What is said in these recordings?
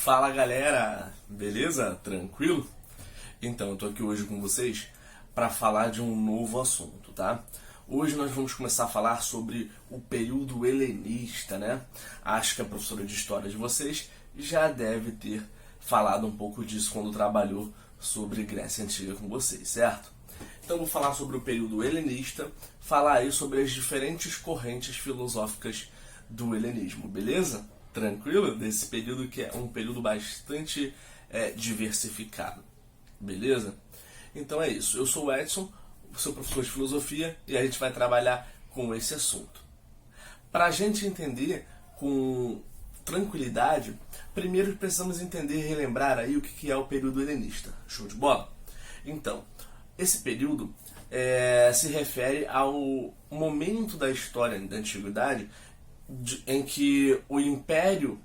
Fala galera, beleza? Tranquilo? Então, eu tô aqui hoje com vocês para falar de um novo assunto, tá? Hoje nós vamos começar a falar sobre o período helenista, né? Acho que a professora de história de vocês já deve ter falado um pouco disso quando trabalhou sobre Grécia Antiga com vocês, certo? Então eu vou falar sobre o período helenista, falar aí sobre as diferentes correntes filosóficas do helenismo, beleza? Tranquilo? Desse período que é um período bastante diversificado, beleza? Então é isso, eu sou o Edson, sou professor de filosofia e a gente vai trabalhar com esse assunto. Para a gente entender com tranquilidade, primeiro precisamos entender e relembrar aí o que é o período helenista. Show de bola? Então, esse período se refere ao momento da história da Antiguidade em que o Império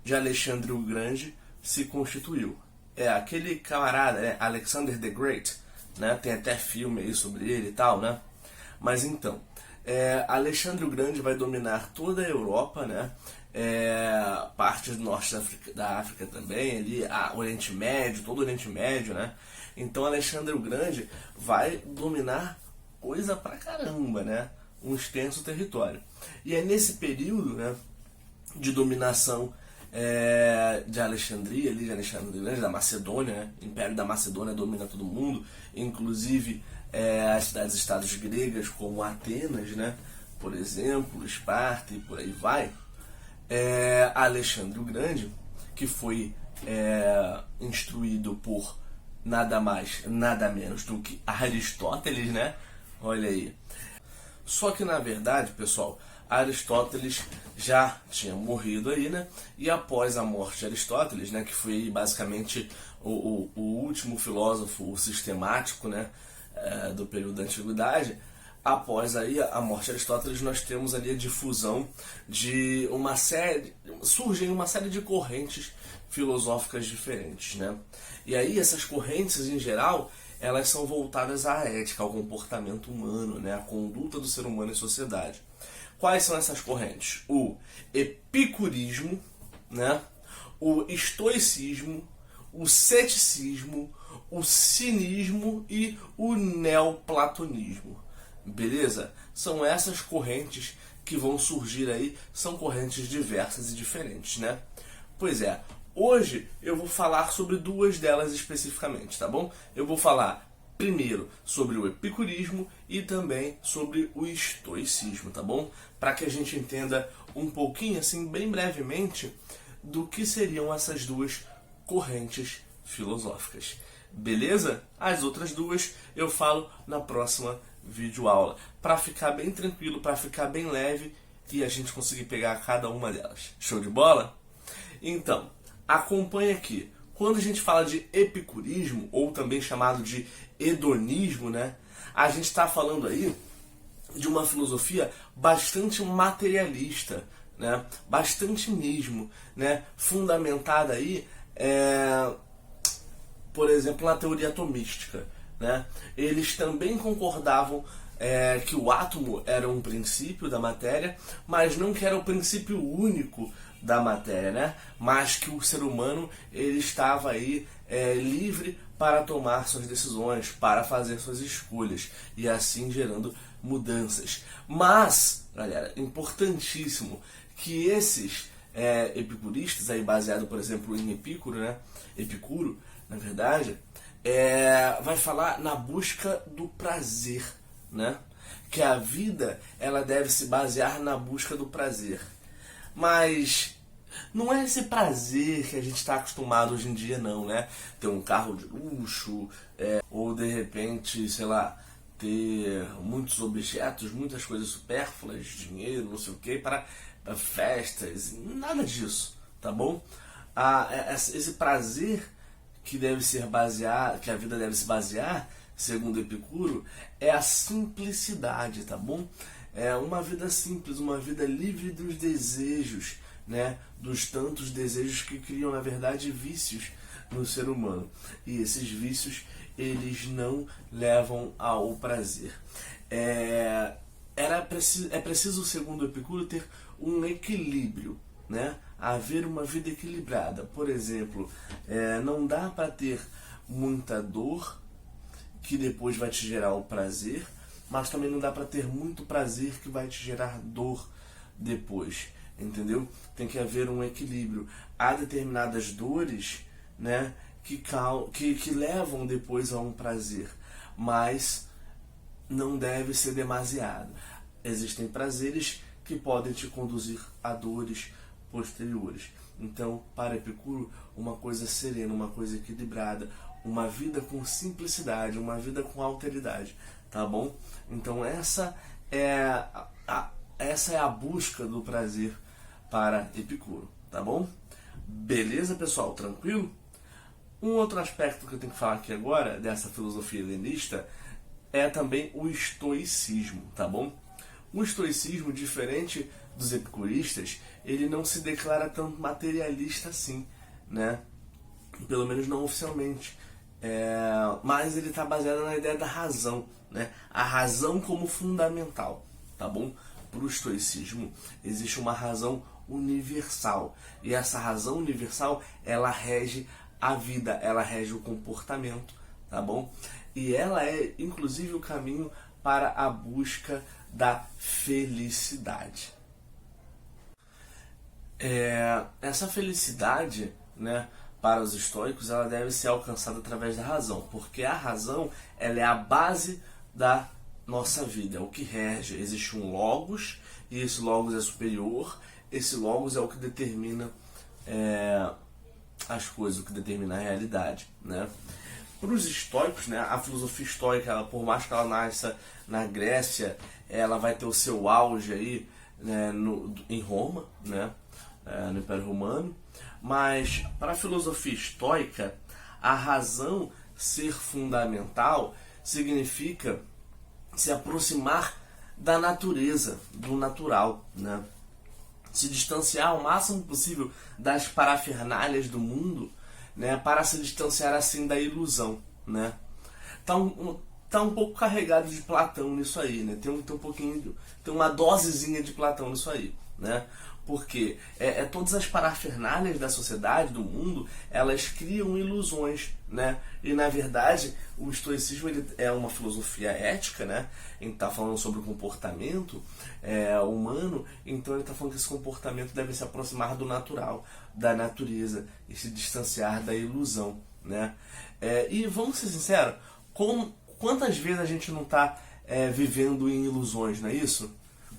de Alexandre o Grande se constituiu. É aquele camarada, né, Alexander the Great, né, tem até filme aí sobre ele e tal, né? Mas então, Alexandre o Grande vai dominar toda a Europa, né? Parte do norte da África também, ali, Oriente Médio, todo o Oriente Médio, né? Então Alexandre o Grande vai dominar coisa pra caramba, né? Um extenso território. E é nesse período, né, de dominação de Alexandria, ali de Alexandre o Grande, da Macedônia, né? O Império da Macedônia domina todo mundo, inclusive as cidades-estados gregas como Atenas, né? Por exemplo, Esparta e por aí vai. Alexandre o Grande, que foi instruído por nada mais, nada menos do que Aristóteles, né? Olha aí. Só que na verdade, pessoal, Aristóteles já tinha morrido aí, né? E após a morte de Aristóteles, né, que foi basicamente o último filósofo sistemático, né, do período da Antiguidade, após aí a morte de Aristóteles, nós temos ali a difusão de uma série, surgem uma série de correntes filosóficas diferentes, né? E aí essas correntes em geral, elas são voltadas à ética, ao comportamento humano, né, à conduta do ser humano em sociedade. Quais são essas correntes? O epicurismo, né, o estoicismo, o ceticismo, o cinismo e o neoplatonismo. Beleza? São essas correntes que vão surgir aí, são correntes diversas e diferentes, né? Pois é, hoje eu vou falar sobre duas delas especificamente, tá bom? Eu vou falar primeiro sobre o epicurismo e também sobre o estoicismo, tá bom? Para que a gente entenda um pouquinho, assim, bem brevemente, do que seriam essas duas correntes filosóficas. Beleza? As outras duas eu falo na próxima videoaula, para ficar bem tranquilo, para ficar bem leve e a gente conseguir pegar cada uma delas. Show de bola? Então, acompanhe aqui. Quando a gente fala de epicurismo, ou também chamado de hedonismo, né, a gente está falando aí de uma filosofia bastante materialista, né, bastante mesmo, né, fundamentada aí, por exemplo, na teoria atomística, né. Eles também concordavam que o átomo era um princípio da matéria, mas não que era o princípio único da matéria, né? Mas que o ser humano ele estava aí livre para tomar suas decisões, para fazer suas escolhas e assim gerando mudanças. Mas, galera, importantíssimo que esses epicuristas, aí baseado, por exemplo, em Epicuro, né? Epicuro, na verdade, vai falar na busca do prazer, né? Que a vida ela deve se basear na busca do prazer. Mas não é esse prazer que a gente está acostumado hoje em dia, não, né? Ter um carro de luxo, ou de repente, sei lá, ter muitos objetos, muitas coisas supérfluas, dinheiro, não sei o que, para festas, nada disso, tá bom? Esse prazer que deve ser baseado, que a vida deve se basear, segundo Epicuro, é a simplicidade, tá bom? É uma vida simples, uma vida livre dos desejos, né? Dos tantos desejos que criam, na verdade, vícios no ser humano. E esses vícios, eles não levam ao prazer. É preciso, segundo Epicuro, ter um equilíbrio, né, haver uma vida equilibrada. Por exemplo, não dá para ter muita dor que depois vai te gerar o prazer, mas também não dá para ter muito prazer que vai te gerar dor depois, entendeu? Tem que haver um equilíbrio. Há determinadas dores, né, que levam depois a um prazer, mas não deve ser demasiado. Existem prazeres que podem te conduzir a dores posteriores. Então, para Epicuro, uma coisa serena, uma coisa equilibrada, uma vida com simplicidade, uma vida com alteridade, tá bom? Então essa é a busca do prazer para Epicuro, tá bom? Beleza, pessoal? Tranquilo? Um outro aspecto que eu tenho que falar aqui agora, dessa filosofia helenista, é também o estoicismo, tá bom? O estoicismo, diferente dos epicuristas, ele não se declara tanto materialista assim, né? Pelo menos não oficialmente. Mas ele está baseado na ideia da razão, né? A razão como fundamental, tá bom? Para o estoicismo existe uma razão universal, e essa razão universal, ela rege a vida, ela rege o comportamento, tá bom? E ela é inclusive o caminho para a busca da felicidade. Essa felicidade, né, para os estoicos, ela deve ser alcançada através da razão, porque a razão, ela é a base da nossa vida, é o que rege. Existe um logos, e esse logos é superior, esse logos é o que determina as coisas, o que determina a realidade, né? Para os estoicos, né, a filosofia estoica, ela, por mais que ela nasça na Grécia, ela vai ter o seu auge aí, né, em Roma, né, no Império Romano. Mas para a filosofia estoica, a razão ser fundamental significa se aproximar da natureza, do natural, né? Se distanciar o máximo possível das parafernálias do mundo, né, para se distanciar assim da ilusão, né? Tá um pouco carregado de Platão nisso aí, né? Tem um pouquinho, tem uma dosezinha de Platão nisso aí, né? Porque todas as parafernálias da sociedade, do mundo, elas criam ilusões, né? E na verdade, o estoicismo, ele é uma filosofia ética, né? Ele está falando sobre o comportamento humano, então ele está falando que esse comportamento deve se aproximar do natural, da natureza, e se distanciar da ilusão, né? E vamos ser sinceros, quantas vezes a gente não está vivendo em ilusões, não é isso?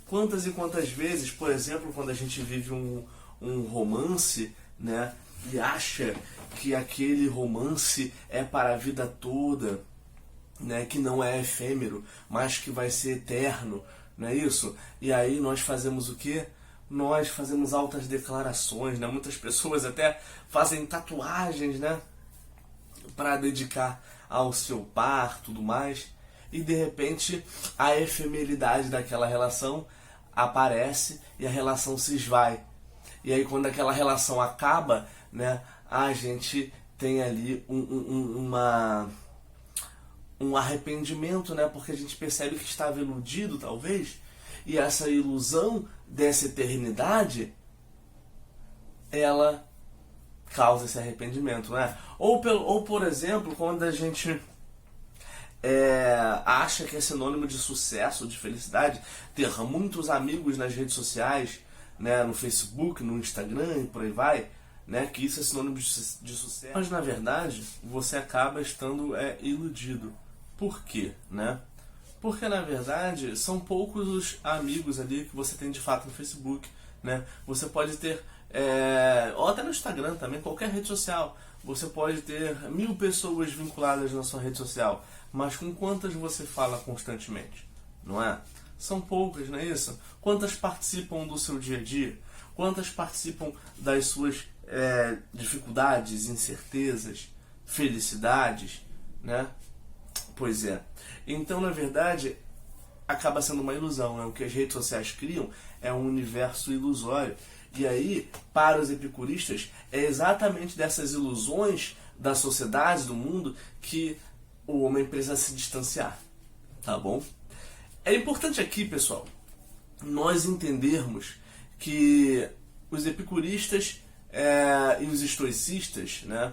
Quantas e quantas vezes, por exemplo, quando a gente vive um romance, né, e acha que aquele romance é para a vida toda, né, que não é efêmero, mas que vai ser eterno, não é isso? E aí nós fazemos o quê? Nós fazemos altas declarações, né? Muitas pessoas até fazem tatuagens, né, para dedicar ao seu par, tudo mais, e de repente a efemeridade daquela relação aparece e a relação se esvai. E aí quando aquela relação acaba, né, a gente tem ali um arrependimento, né, porque a gente percebe que estava iludido, talvez, e essa ilusão dessa eternidade, ela causa esse arrependimento, né? Ou por exemplo, quando a gente acha que é sinônimo de sucesso, de felicidade, ter muitos amigos nas redes sociais, né, no Facebook, no Instagram e por aí vai, né, que isso é sinônimo de sucesso. Mas na verdade, você acaba estando iludido. Por quê, né? Porque na verdade são poucos os amigos ali que você tem de fato no Facebook, né? Você pode ter, ou até no Instagram também, qualquer rede social, você pode ter 1000 pessoas vinculadas na sua rede social, mas com quantas você fala constantemente, não é? São poucas, não é isso? Quantas participam do seu dia a dia? Quantas participam das suas dificuldades, incertezas, felicidades, né? Pois é. Então, na verdade, acaba sendo uma ilusão, né? O que as redes sociais criam é um universo ilusório. E aí, para os epicuristas, é exatamente dessas ilusões da sociedade, do mundo, que o homem precisa se distanciar, tá bom? É importante aqui, pessoal, nós entendermos que os epicuristas e os estoicistas, né,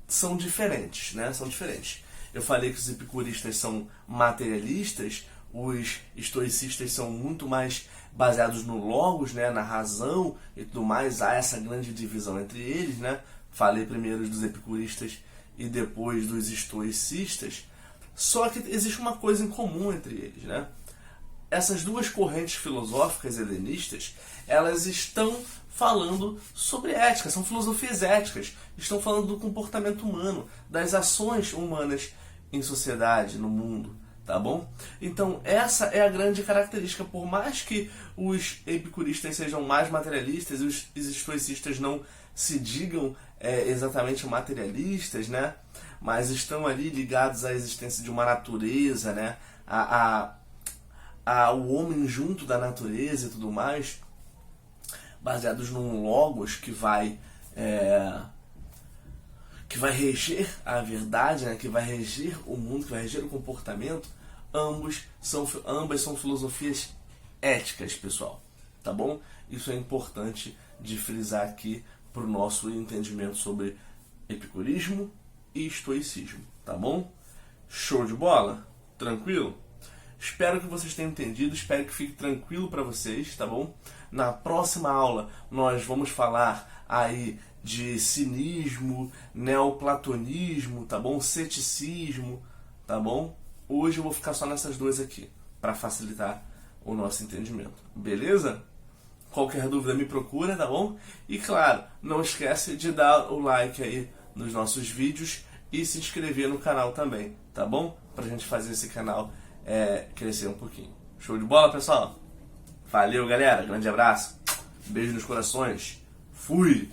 são diferentes, né? São diferentes. Eu falei que os epicuristas são materialistas, os estoicistas são muito mais baseados no logos, né, na razão e tudo mais. Há essa grande divisão entre eles, né? Falei primeiro dos epicuristas e depois dos estoicistas. Só que existe uma coisa em comum entre eles, né? Essas duas correntes filosóficas helenistas, elas estão falando sobre ética, são filosofias éticas, estão falando do comportamento humano, das ações humanas em sociedade, no mundo, tá bom? Então essa é a grande característica, por mais que os epicuristas sejam mais materialistas e os estoicistas não se digam exatamente materialistas, né? Mas estão ali ligados à existência de uma natureza, né? O homem junto da natureza e tudo mais, baseados num logos que vai reger a verdade, né? Que vai reger o mundo, que vai reger o comportamento. Ambas são filosofias éticas, pessoal, tá bom? Isso é importante de frisar aqui para o nosso entendimento sobre epicurismo e estoicismo, tá bom? Show de bola? Tranquilo? Espero que vocês tenham entendido, espero que fique tranquilo para vocês, tá bom? Na próxima aula nós vamos falar aí de cinismo, neoplatonismo, tá bom? Ceticismo, tá bom? Hoje eu vou ficar só nessas duas aqui, para facilitar o nosso entendimento, beleza? Qualquer dúvida me procura, tá bom? E claro, não esquece de dar o like aí nos nossos vídeos e se inscrever no canal também, tá bom? Pra gente fazer esse canal crescer um pouquinho. Show de bola, pessoal? Valeu, galera. Grande abraço. Beijo nos corações. Fui!